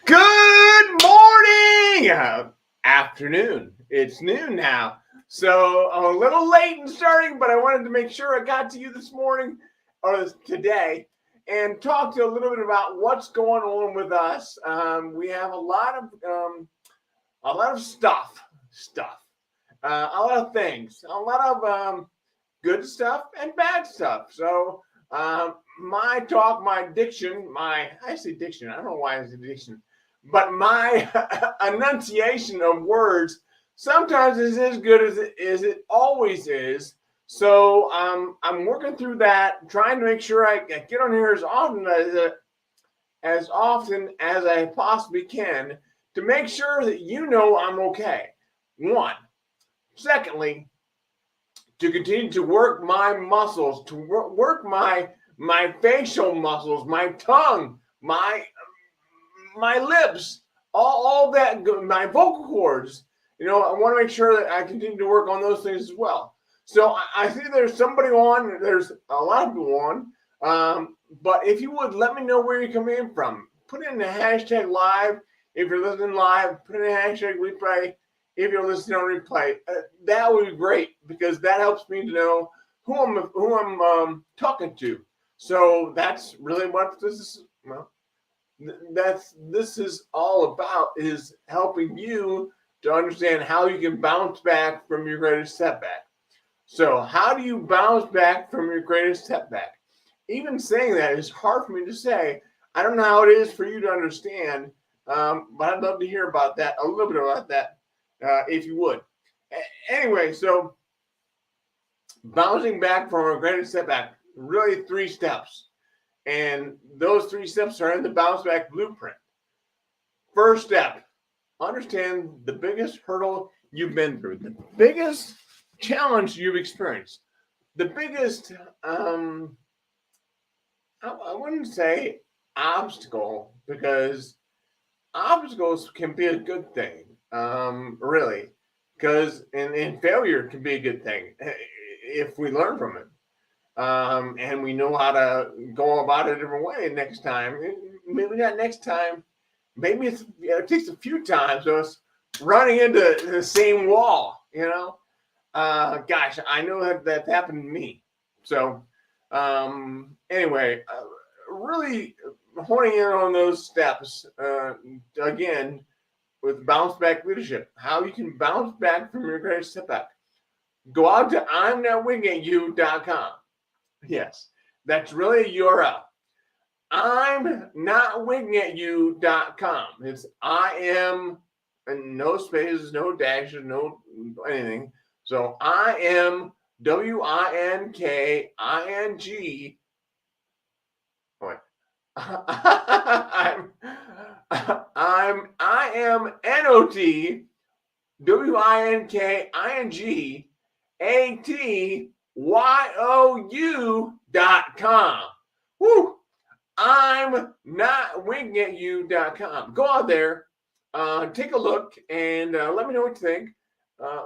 Good morning! Afternoon. It's noon now. So I'm a little late in starting, but I wanted to make sure I got to you this morning or today and talk to you a little bit about what's going on with us. We have a lot of stuff, a lot of things, a lot of good stuff and bad stuff. So my talk, my diction, I say diction, I don't know why I say diction, but my enunciation of words sometimes is as good as it always is. So I'm working through that, trying to make sure I get on here as often as I possibly can to make sure that you know I'm okay. One. Secondly, to continue to work my muscles, to work my facial muscles, my tongue, my lips, all that, my vocal cords. I want to make sure that I continue to work on those things as well. So I see there's somebody on. There's a lot of people on. But if you would, let me know where you're coming in from. Put in the hashtag live if you're listening live. Put in the hashtag replay if you're listening on replay. That would be great because that helps me to know who I'm talking to. So that's really what this is. Well, this is all about, is helping you to understand how you can bounce back from your greatest setback. So how do you bounce back from your greatest setback? Even saying that is hard for me to say. I don't know how it is for you to understand, but I'd love to hear about that, a little bit about that, if you would. Anyway, so bouncing back from a greatest setback, really 3 steps. And those 3 steps are in the bounce back blueprint. First step, understand the biggest hurdle you've been through, the biggest challenge you've experienced, the biggest, I wouldn't say obstacle, because obstacles can be a good thing, really, because and failure can be a good thing if we learn from it. And we know how to go about it a different way next time. Maybe not next time. Maybe it takes a few times. So it's running into the same wall, Gosh, I know that happened to me. So anyway, really honing in on those steps, again, with bounce back leadership, how you can bounce back from your greatest setback. Go out to I'mNotWingAtYou.com. Yes, that's really a URL. I'mNotWingAtYou.com. It's I am, and no spaces, no dashes, no anything. So I am WINKING. Wait. I am NOTWINKINGATYOU.com. Woo! I'm NotWingAtYou.com. Go out there, take a look, and let me know what you think.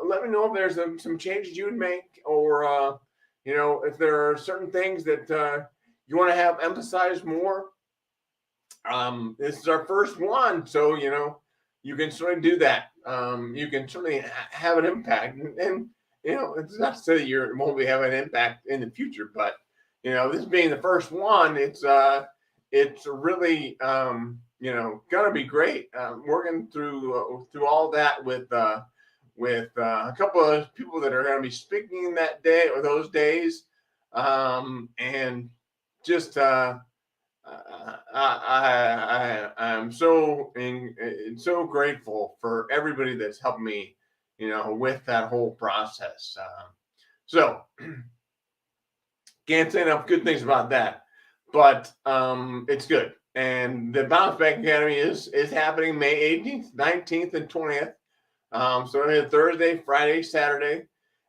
Let me know if there's some changes you would make, or if there are certain things that you want to have emphasized more. This is our first one, so you can certainly do that. You can certainly have an impact, and it's not to say that you won't be having an impact in the future, but this being the first one, it's really gonna be great. Working through all that with a couple of people that are going to be speaking that day or those days, and just I'm so grateful for everybody that's helped me, with that whole process. So can't say enough good things about that, but it's good. And the Bounce Back Academy is happening May 18th, 19th, and 20th. So it's Thursday, Friday, Saturday,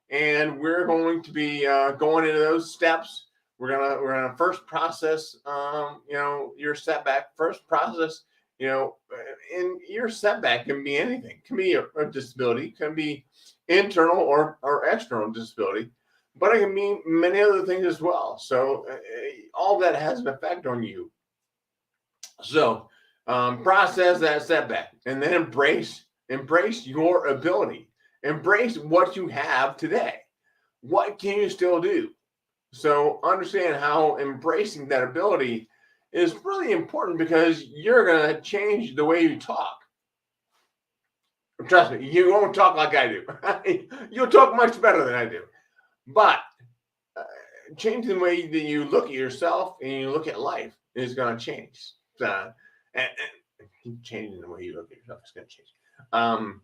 and we're going to be going into those steps. We're gonna first process, your setback. First process, in your setback can be anything. It can be a disability, it can be internal or external disability, but it can be many other things as well. So all that has an effect on you. So process that setback, and then embrace your ability. Embrace what you have today. What can you still do? So understand how embracing that ability is really important, because you're going to change the way you talk. Trust me, you won't talk like I do. You'll talk much better than I do. But changing the way that you look at yourself and you look at life is going to change. And changing the way you look at yourself is going to change.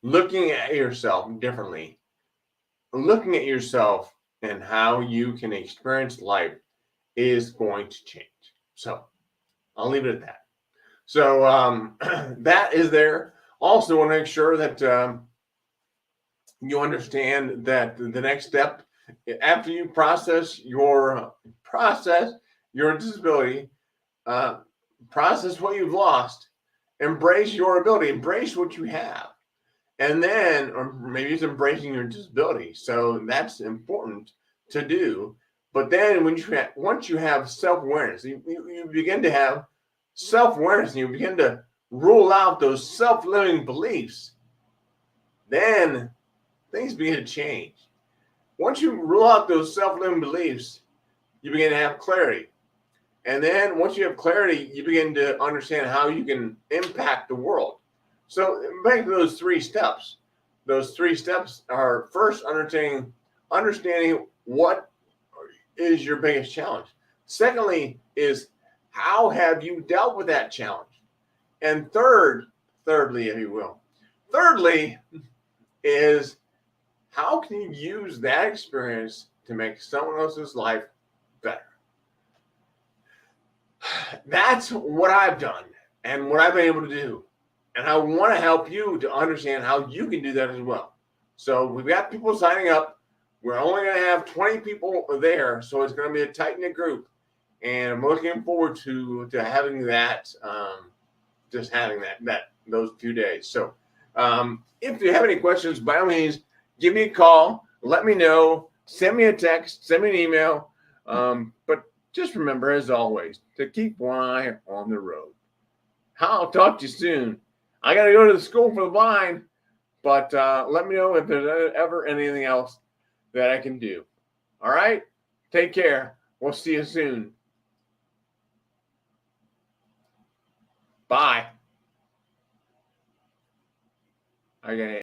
Looking at yourself differently, looking at yourself and how you can experience life is going to change. So I'll leave it at that. So that is there. Also, want to make sure that you understand that the next step after you process your disability, process what you've lost, embrace your ability, embrace what you have. And then, or maybe it's embracing your disability. So that's important to do. But then once you have self-awareness, you begin to have self-awareness, and you begin to rule out those self-limiting beliefs, then things begin to change. Once you rule out those self-limiting beliefs, you begin to have clarity. And then once you have clarity, you begin to understand how you can impact the world. So back to those 3 steps. Those 3 steps are first understanding what is your biggest challenge. Secondly is how have you dealt with that challenge? And thirdly, if you will, is how can you use that experience to make someone else's life better? That's what I've done and what I've been able to do. And I want to help you to understand how you can do that as well. So we've got people signing up. We're only going to have 20 people there, so it's going to be a tight-knit group. And I'm looking forward to having that, just having those few days. So if you have any questions, by all means, give me a call. Let me know. Send me a text. Send me an email. But just remember, as always, to keep one eye on the road. I'll talk to you soon. I got to go to the school for the blind, but let me know if there's ever anything else that I can do. All right? Take care. We'll see you soon. Bye. Okay.